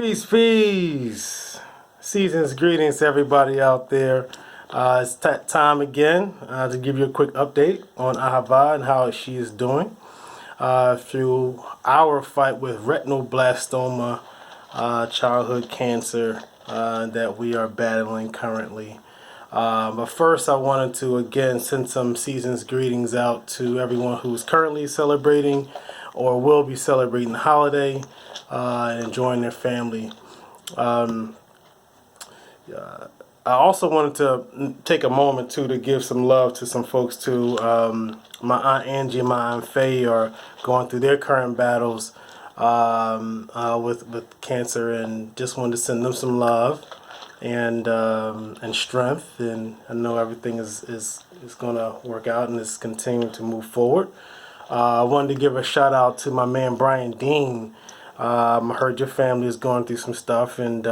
Peace, peace. Season's greetings to everybody out there. It's time again to give you a quick update on Ahava and how she is doing through our fight with retinoblastoma, childhood cancer that we are battling currently. But first, I wanted to again send some season's greetings out to everyone who's currently celebrating or will be celebrating the holiday and enjoying their family. I also wanted to take a moment too to give some love to some folks too. My Aunt Angie and my Aunt Faye are going through their current battles with cancer, and just wanted to send them some love and strength. And I know everything is going to work out and is continuing to move forward. I wanted to give a shout out to my man Brian Dean. I heard your family is going through some stuff, and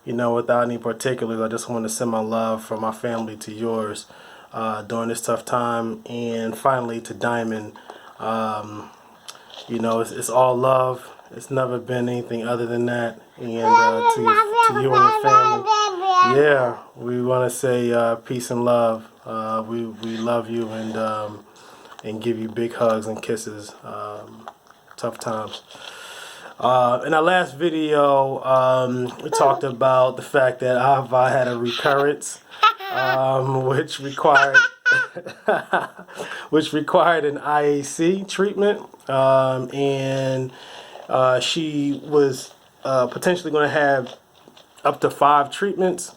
you know, without any particulars, I just want to send my love from my family to yours during this tough time. And finally to Diamond, you know, it's all love. It's never been anything other than that. And to you and your family, yeah, we want to say peace and love. We love you and give you big hugs and kisses. Tough times. In our last video, we talked about the fact that Ahava had a recurrence, which required an IAC treatment, and she was potentially going to have up to 5 treatments.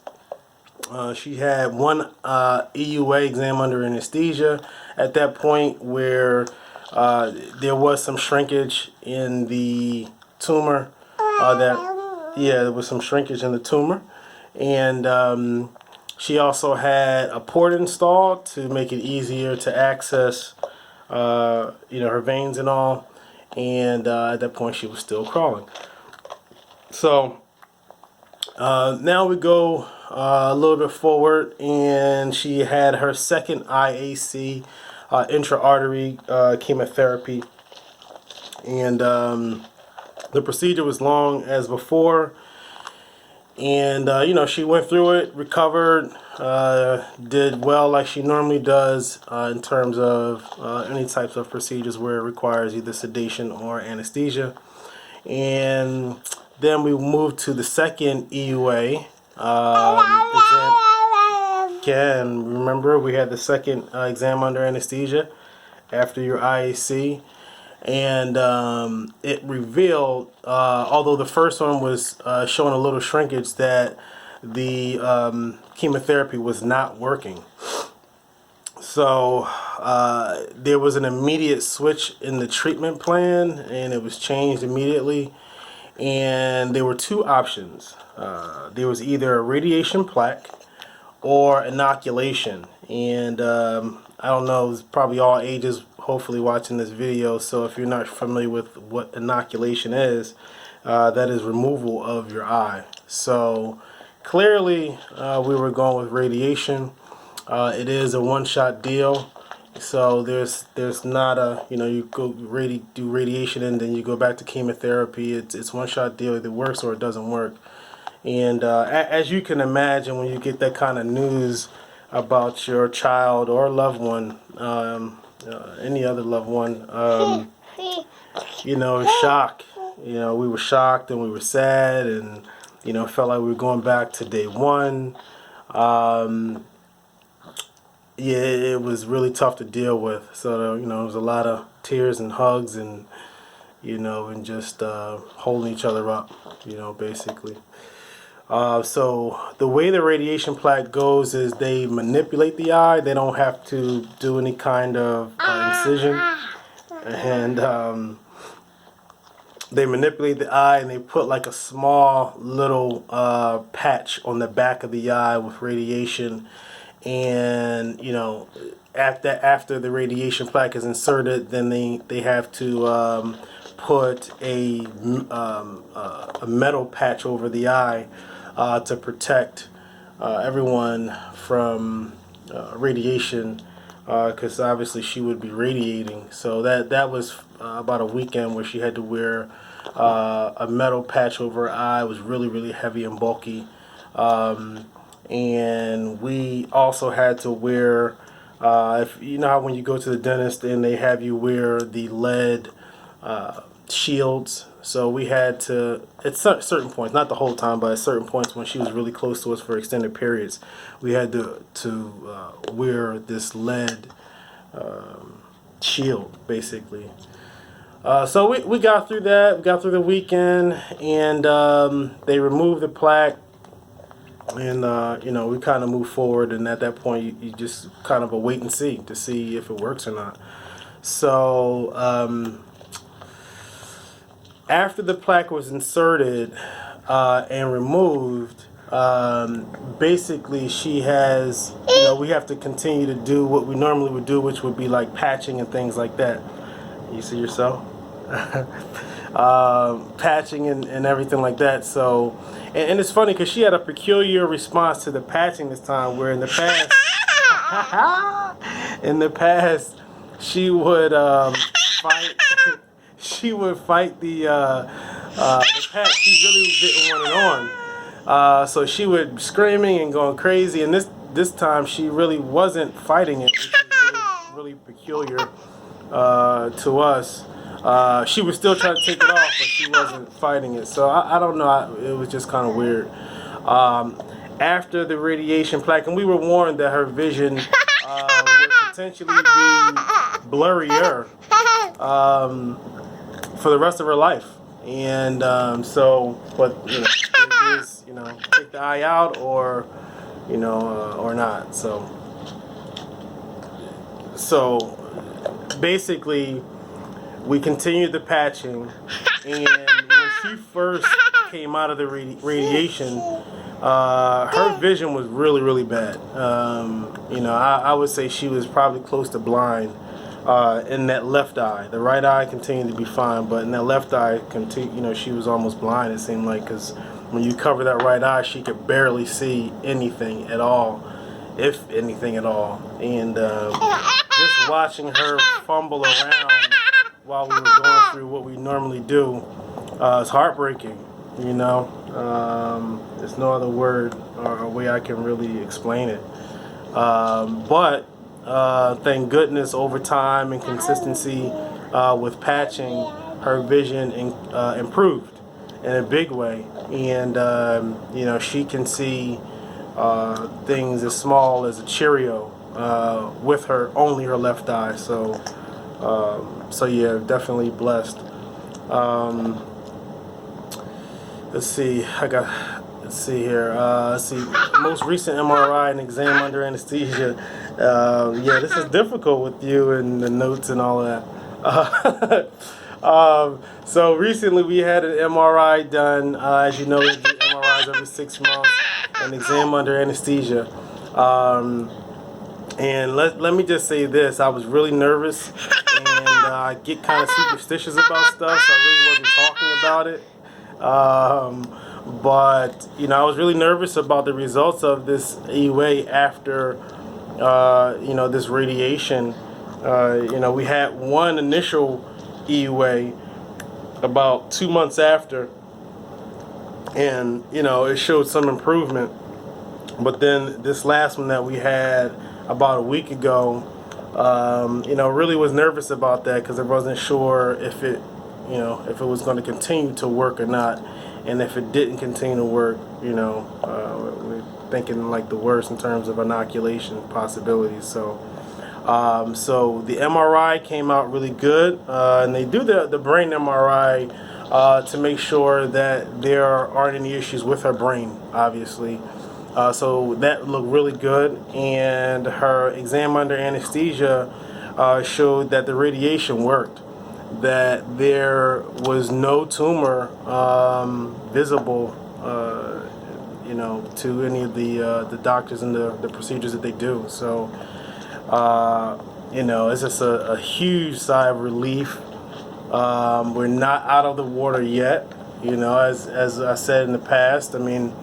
She had one EUA, exam under anesthesia, at that point where there was some shrinkage in the tumor. There was some shrinkage in the tumor, and she also had a port installed to make it easier to access, you know, her veins and all. And at that point, she was still crawling. So now we go a little bit forward, and she had her second IAC, intra-artery chemotherapy, and the procedure was long as before, and you know, she went through it, recovered, did well like she normally does in terms of any types of procedures where it requires either sedation or anesthesia. And then we moved to the second EUA exam. Again, remember we had the second exam under anesthesia after your IAC. And it revealed, although the first one was showing a little shrinkage, that the chemotherapy was not working. So there was an immediate switch in the treatment plan, and it was changed immediately. And there were 2 options. There was either a radiation plaque or inoculation. And I don't know, it's probably all ages hopefully watching this video, so if you're not familiar with what inoculation is, that is removal of your eye. So clearly we were going with radiation. It is a one-shot deal, so there's not a, you know, you go do radiation and then you go back to chemotherapy. It's one-shot deal. It works or it doesn't work. And as you can imagine, when you get that kind of news about your child or loved one, any other loved one, you know, shock. You know, we were shocked and we were sad, and you know, felt like we were going back to day one. Yeah, it was really tough to deal with. So you know, there was a lot of tears and hugs, and you know, and just holding each other up. You know, basically. So the way the radiation plaque goes is they manipulate the eye. They don't have to do any kind of incision, and they manipulate the eye, and they put like a small little patch on the back of the eye with radiation. And you know, after the radiation plaque is inserted, then they have to put a metal patch over the eye to protect everyone from radiation, because obviously she would be radiating. So that was about a weekend where she had to wear a metal patch over her eye. It was really, really heavy and bulky. And we also had to wear, if you know how when you go to the dentist and they have you wear the lead shields. So we had to, at certain points, not the whole time, but at certain points when she was really close to us for extended periods, we had to wear this lead shield, basically. So we got through that. We got through the weekend, and they removed the plaque, and you know, we kind of moved forward. And at that point, you just kind of a wait and see to see if it works or not. So after the plaque was inserted and removed, basically she has, you know, we have to continue to do what we normally would do, which would be like patching and things like that. You see yourself? Patching and everything like that. So, and it's funny because she had a peculiar response to the patching this time, where in the past, she would fight. She would fight the patch. She really didn't want it on. So she would screaming and going crazy. And this time she really wasn't fighting it, which is really peculiar to us. She was still trying to take it off, but she wasn't fighting it. So I don't know. It was just kind of weird. After the radiation plaque, and we were warned that her vision would potentially be blurrier for the rest of her life. And so, but you know, it is, you know, take the eye out or, you know, or not. So basically, we continued the patching, and when she first came out of the radiation, her vision was really, really bad. You know, I would say she was probably close to blind in that left eye. The right eye continued to be fine, but in that left eye, you know, she was almost blind, it seemed like, because when you cover that right eye, she could barely see anything at all, if anything at all. And just watching her fumble around while we were going through what we normally do, it's heartbreaking, you know. There's no other word or way I can really explain it. But thank goodness, over time and consistency with patching, her vision improved in a big way. And, you know, she can see things as small as a Cheerio with only her left eye. So yeah, definitely blessed. Let's see. Let's see here. Let's see. Most recent MRI and exam under anesthesia. Yeah, this is difficult with you and the notes and all that. So recently we had an MRI done. As you know, we do MRIs every 6 months. An exam under anesthesia. And let me just say this. I was really nervous, and I get kind of superstitious about stuff, so I really wasn't talking about it. But, you know, I was really nervous about the results of this EUA after, you know, this radiation. You know, we had one initial EUA about 2 months after, and, you know, it showed some improvement. But then this last one that we had about a week ago, you know, really was nervous about that because I wasn't sure if it, you know, if it was going to continue to work or not. And if it didn't continue to work, you know, we're thinking like the worst in terms of inoculation possibilities. So the MRI came out really good, and they do the brain MRI to make sure that there aren't any issues with her brain, obviously. So that looked really good, and her exam under anesthesia showed that the radiation worked, that there was no tumor visible, you know, to any of the doctors and the procedures that they do. So, you know, it's just a huge sigh of relief. We're not out of the water yet, you know, as I said in the past. I mean,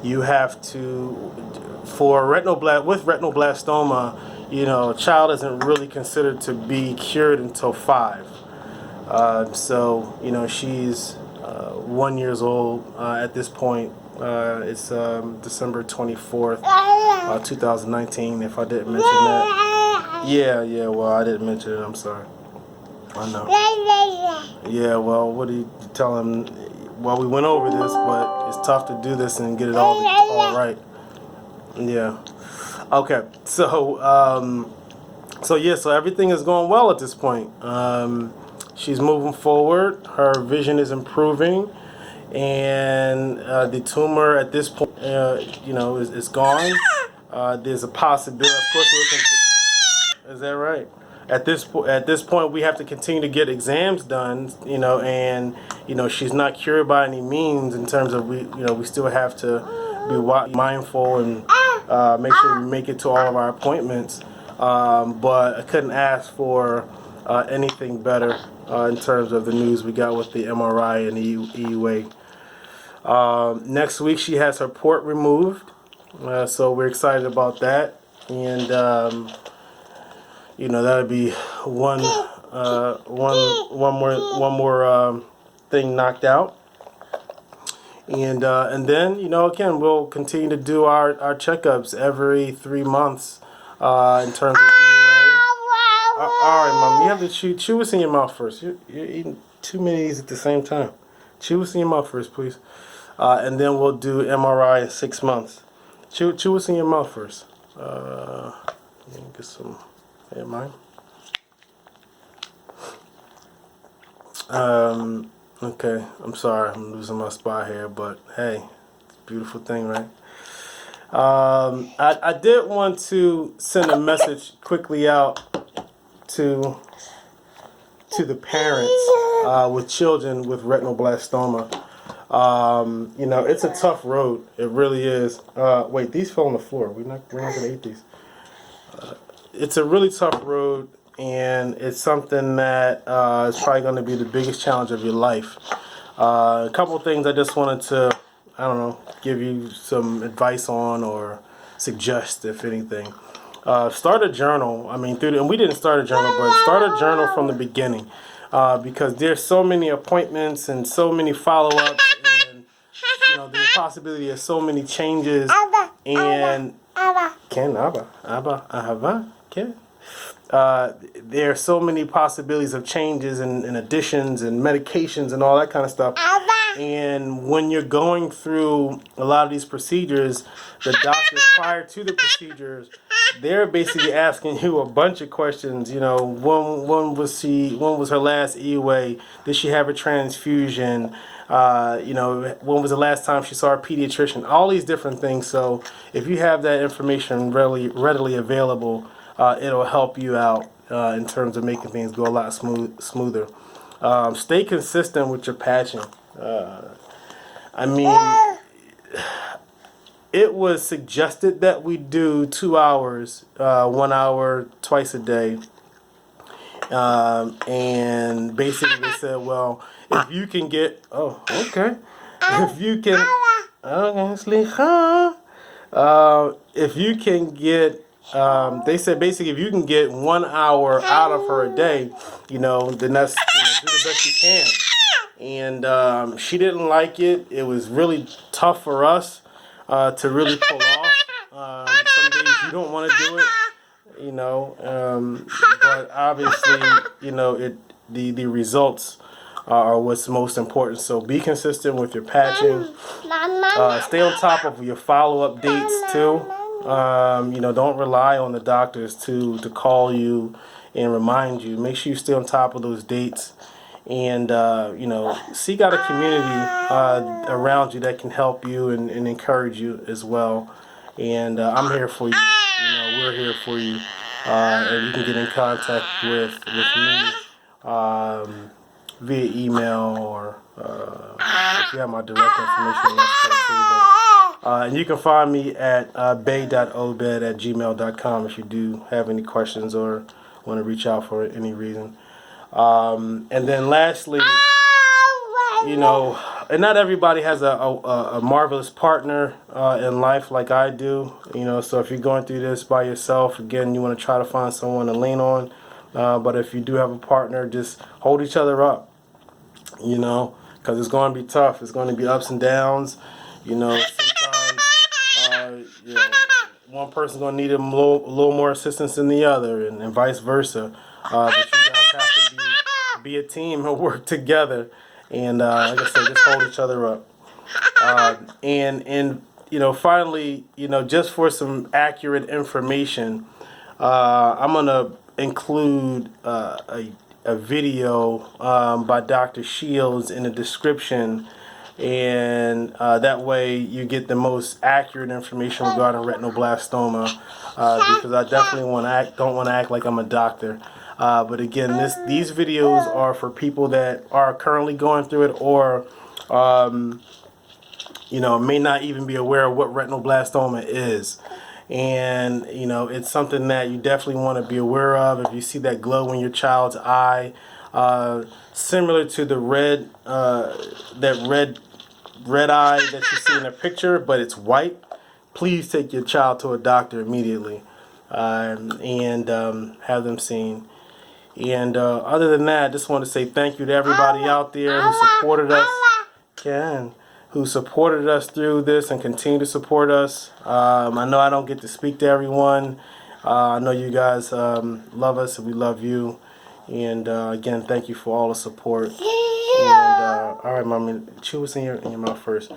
you have to, with retinoblastoma, you know, a child isn't really considered to be cured until 5. So, you know, she's 1 year old at this point. It's December 24th, 2019, if I didn't mention that. Yeah, well, I didn't mention it, I'm sorry. I know. Yeah, well, what do you tell him? Well, we went over this, but it's tough to do this and get it all right. Yeah. Okay, so everything is going well at this point. She's moving forward. Her vision is improving, and the tumor at this point, is gone. There's a possibility. Of course, is that right? At this point, we have to continue to get exams done. And she's not cured by any means. In terms of we still have to be mindful and make sure we make it to all of our appointments. But I couldn't ask for anything better in terms of the news we got with the MRI and the EUA. Next week she has her port removed, so we're excited about that, and that'll be one more thing knocked out. And then again we'll continue to do our checkups every 3 months in terms of EUA. All right, Mom, you have to chew what's in your mouth first. You're eating too many of these at the same time. Chew what's in your mouth first, please. And then we'll do MRI in 6 months. Chew what's in your mouth first. Get some. Hey, mine. Okay, I'm sorry, I'm losing my spot here, but hey, it's a beautiful thing, right? I did want to send a message quickly out to the parents with children with retinoblastoma. It's a tough road. It really is. Wait, these fell on the floor. We're not gonna eat these. It's a really tough road, and it's something that is probably going to be the biggest challenge of your life. A couple of things I just wanted to, give you some advice on or suggest, if anything. Start a journal. And we didn't start a journal, but start a journal from the beginning, because there's so many appointments and so many follow-ups, and there's a possibility of so many changes. And there are so many possibilities of changes and additions and medications and all that kind of stuff. And when you're going through a lot of these procedures, the doctors prior to the procedures, they're basically asking you a bunch of questions. When was her last EUA? Did she have a transfusion? When was the last time she saw a pediatrician? All these different things. So if you have that information readily available, it'll help you out in terms of making things go a lot smoother. Stay consistent with your patching. It was suggested that we do 2 hours, 1 hour twice a day. And basically they said, well, if you can get, if you can, if you can get, they said basically if you can get 1 hour out of her a day, then that's, do the best you can. And she didn't like it. It was really tough for us to really pull off. Some days you don't want to do it. But obviously, the results are what's most important. So be consistent with your patching. Stay on top of your follow-up dates too. Don't rely on the doctors to call you and remind you. Make sure you stay on top of those dates, and seek out a community around you that can help you and encourage you as well. And I'm here for you. We're here for you. And you can get in contact with me via email, or if you have my direct information, that's good too. And you can find me at bay.obed@gmail.com if you do have any questions or want to reach out for any reason. And then lastly, and not everybody has a marvelous partner in life like I do. So if you're going through this by yourself, again, you want to try to find someone to lean on. But if you do have a partner, just hold each other up. because it's going to be tough. It's going to be ups and downs. You know, sometimes you know, one person's going to need a little more assistance than the other, and vice versa. But you guys have to be a team and work together. And like I said, just hold each other up. And you know, finally, you know, just for some accurate information, I'm gonna include a video by Dr. Shields in the description, and that way you get the most accurate information regarding retinoblastoma. Because I definitely don't want to act like I'm a doctor. But again, these videos are for people that are currently going through it, or you know, may not even be aware of what retinoblastoma is. And, you know, it's something that you definitely want to be aware of. If you see that glow in your child's eye, similar to the red eye that you see in the picture, but it's white, please take your child to a doctor immediately and have them seen. And other than that, I just want to say thank you to everybody out there who supported us. Who supported us through this and continue to support us. I know I don't get to speak to everyone. I know you guys love us and we love you. And again, thank you for all the support. And all right, mommy, chew what's in your mouth first,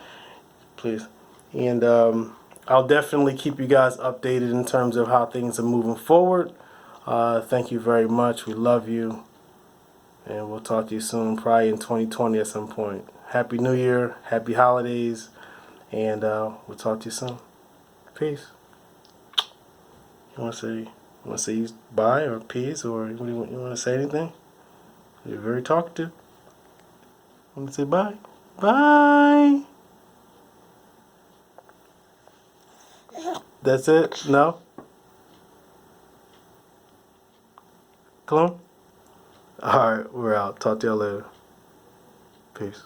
please. And I'll definitely keep you guys updated in terms of how things are moving forward. Thank you very much. We love you. And we'll talk to you soon, probably in 2020 at some point. Happy New Year, happy holidays, and we'll talk to you soon. Peace. You want to say bye or peace, or you want to say anything? You're very talkative. Want to say bye? Bye. That's it? No? Come on. All right, we're out. Talk to y'all later. Peace.